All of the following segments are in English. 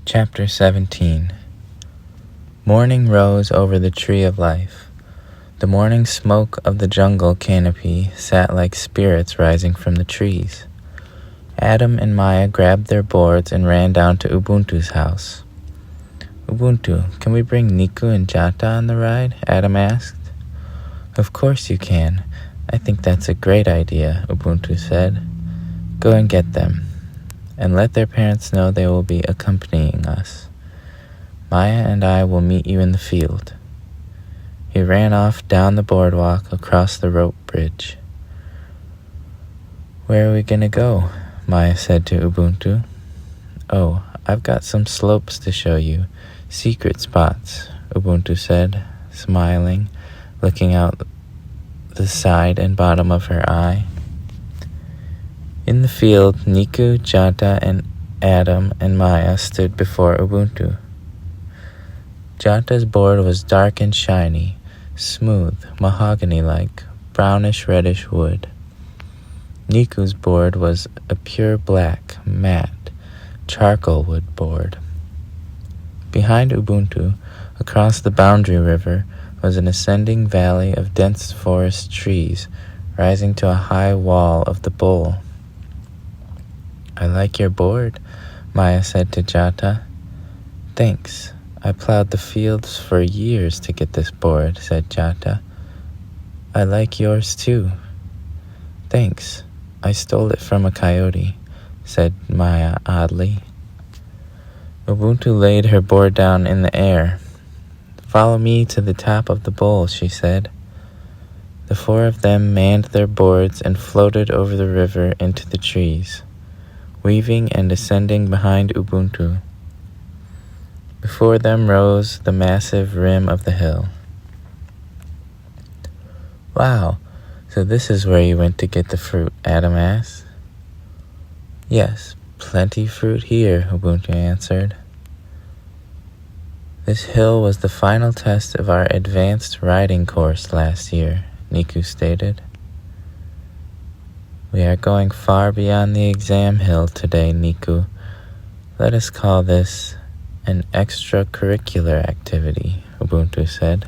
Chapter 17. Morning rose over the tree of life. The morning smoke of the jungle canopy sat like spirits rising from the trees. Adam and Maya grabbed their boards and ran down to Ubuntu's house. "Ubuntu, can we bring Niku and Jata on the ride?" Adam asked. "Of course you can. I think that's a great idea," Ubuntu said. "Go and get them, and let their parents know they will be accompanying us. Maya and I will meet you in the field." He ran off down the boardwalk across the rope bridge. "Where are we gonna go?" Maya said to Ubuntu. "Oh, I've got some slopes to show you, secret spots," Ubuntu said, smiling, looking out the side and bottom of her eye. In the field, Niku, Jata, and Adam and Maya stood before Ubuntu. Jata's board was dark and shiny, smooth, mahogany-like, brownish-reddish wood. Niku's board was a pure black, matte, charcoal wood board. Behind Ubuntu, across the boundary river, was an ascending valley of dense forest trees rising to a high wall of the bowl. "I like your board," Maya said to Jata. "Thanks. I plowed the fields for years to get this board," said Jata. "I like yours too." "Thanks. I stole it from a coyote," said Maya oddly. Ubuntu laid her board down in the air. "Follow me to the top of the bowl," she said. The four of them manned their boards and floated over the river into the trees, weaving and ascending behind Ubuntu. Before them rose the massive rim of the hill. "Wow, so this is where you went to get the fruit?" Adam asked. "Yes, plenty fruit here," Ubuntu answered. "This hill was the final test of our advanced riding course last year," Niku stated. "We are going far beyond the exam hill today, Niku. Let us call this an extracurricular activity," Ubuntu said.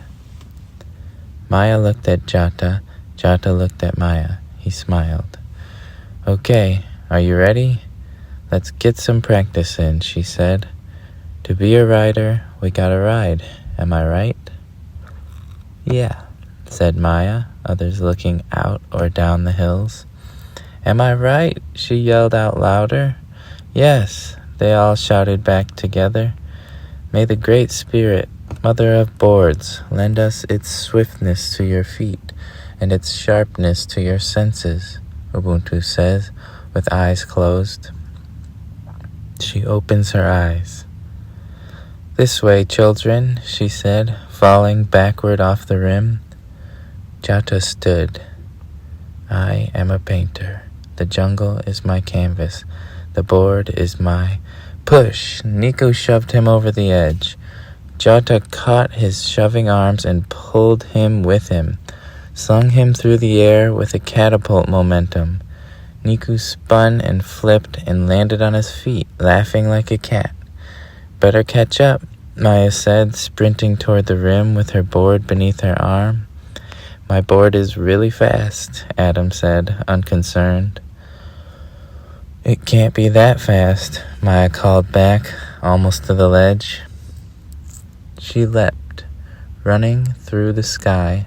Maya looked at Jata. Jata looked at Maya. He smiled. "Okay, are you ready? Let's get some practice in," she said. "To be a rider, we gotta ride. Am I right?" "Yeah," said Maya, others looking out or down the hills. "Am I right?" she yelled out louder. "Yes," they all shouted back together. "May the Great Spirit, Mother of Boards, lend us its swiftness to your feet and its sharpness to your senses," Ubuntu says, with eyes closed. She opens her eyes. "This way, children," she said, falling backward off the rim. Jata stood. "I am a painter. The jungle is my canvas. The board is my—" Push! Niku shoved him over the edge. Jata caught his shoving arms and pulled him with him, slung him through the air with a catapult momentum. Niku spun and flipped and landed on his feet, laughing like a cat. "Better catch up," Maya said, sprinting toward the rim with her board beneath her arm. "My board is really fast," Adam said, unconcerned. "It can't be that fast," Maya called back, almost to the ledge. She leapt, running through the sky,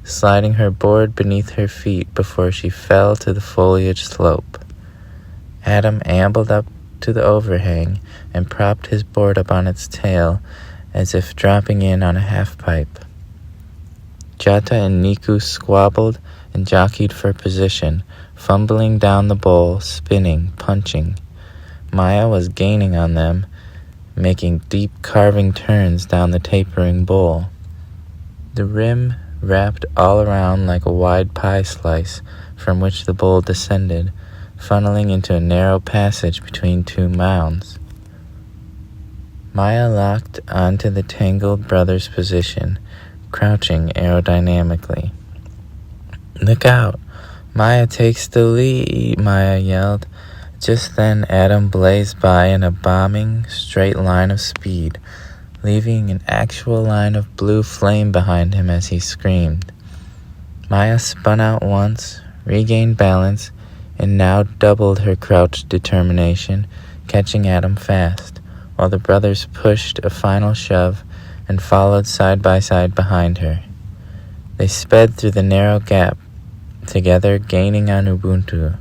sliding her board beneath her feet before she fell to the foliage slope. Adam ambled up to the overhang and propped his board up on its tail as if dropping in on a half-pipe. Jata and Niku squabbled and jockeyed for position, fumbling down the bowl, spinning, punching. Maya was gaining on them, making deep carving turns down the tapering bowl. The rim wrapped all around like a wide pie slice from which the bowl descended, funneling into a narrow passage between two mounds. Maya locked onto the Tangled Brothers' position, crouching aerodynamically. "Look out! Maya takes the lead," Maya yelled. Just then Adam blazed by in a bombing straight line of speed, leaving an actual line of blue flame behind him as he screamed. Maya spun out once, regained balance, and now doubled her crouched determination, catching Adam fast, while the brothers pushed a final shove and followed side by side behind her. They sped through the narrow gap, together gaining on Ubuntu.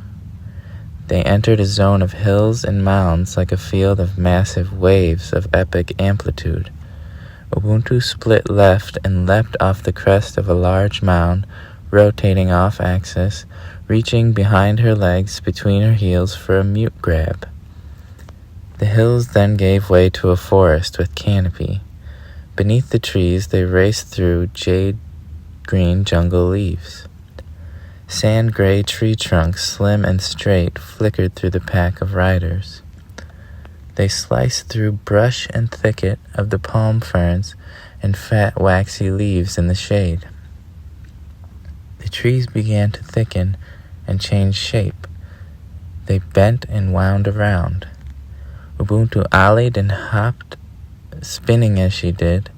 They entered a zone of hills and mounds like a field of massive waves of epic amplitude. Ubuntu split left and leapt off the crest of a large mound, rotating off-axis, reaching behind her legs between her heels for a mute grab. The hills then gave way to a forest with canopy. Beneath the trees they raced through jade-green jungle leaves. Sand-gray tree trunks, slim and straight, flickered through the pack of riders. They sliced through brush and thicket of the palm ferns and fat waxy leaves in the shade. The trees began to thicken and change shape. They bent and wound around. Ubuntu ollied and hopped, spinning as she did,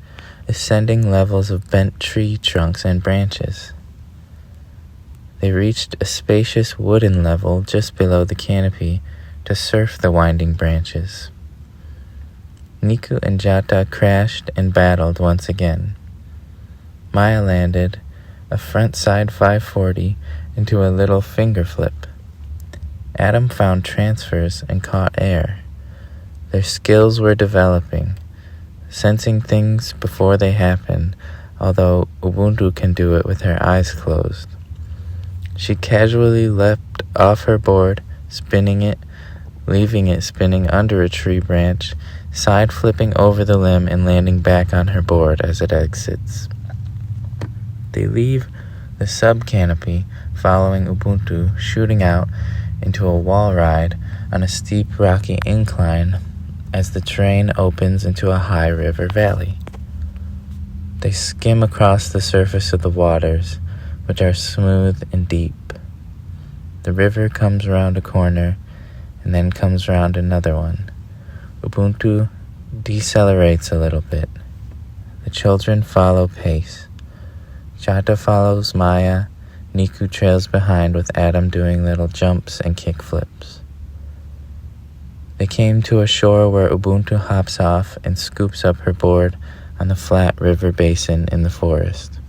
ascending levels of bent tree trunks and branches. They reached a spacious wooden level just below the canopy to surf the winding branches. Niku and Jata crashed and battled once again. Maya landed a front-side 540 into a little finger flip. Adam found transfers and caught air. Their skills were developing, sensing things before they happen, although Ubuntu can do it with her eyes closed. She casually leapt off her board, spinning it, leaving it spinning under a tree branch, side-flipping over the limb and landing back on her board as it exits. They leave the sub-canopy, following Ubuntu, shooting out into a wall ride on a steep rocky incline as the terrain opens into a high river valley. They skim across the surface of the waters, which are smooth and deep. The river comes around a corner and then comes around another one. Ubuntu decelerates a little bit. The children follow pace. Jata follows Maya. Niku trails behind with Adam doing little jumps and kick flips. They came to a shore where Ubuntu hops off and scoops up her board on the flat river basin in the forest.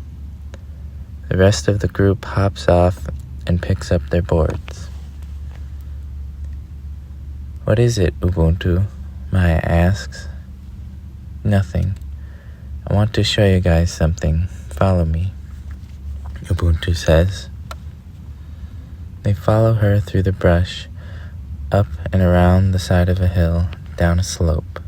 The rest of the group hops off and picks up their boards. "What is it, Ubuntu?" Maya asks. "Nothing. I want to show you guys something. Follow me," Ubuntu says. They follow her through the brush, up and around the side of a hill, down a slope.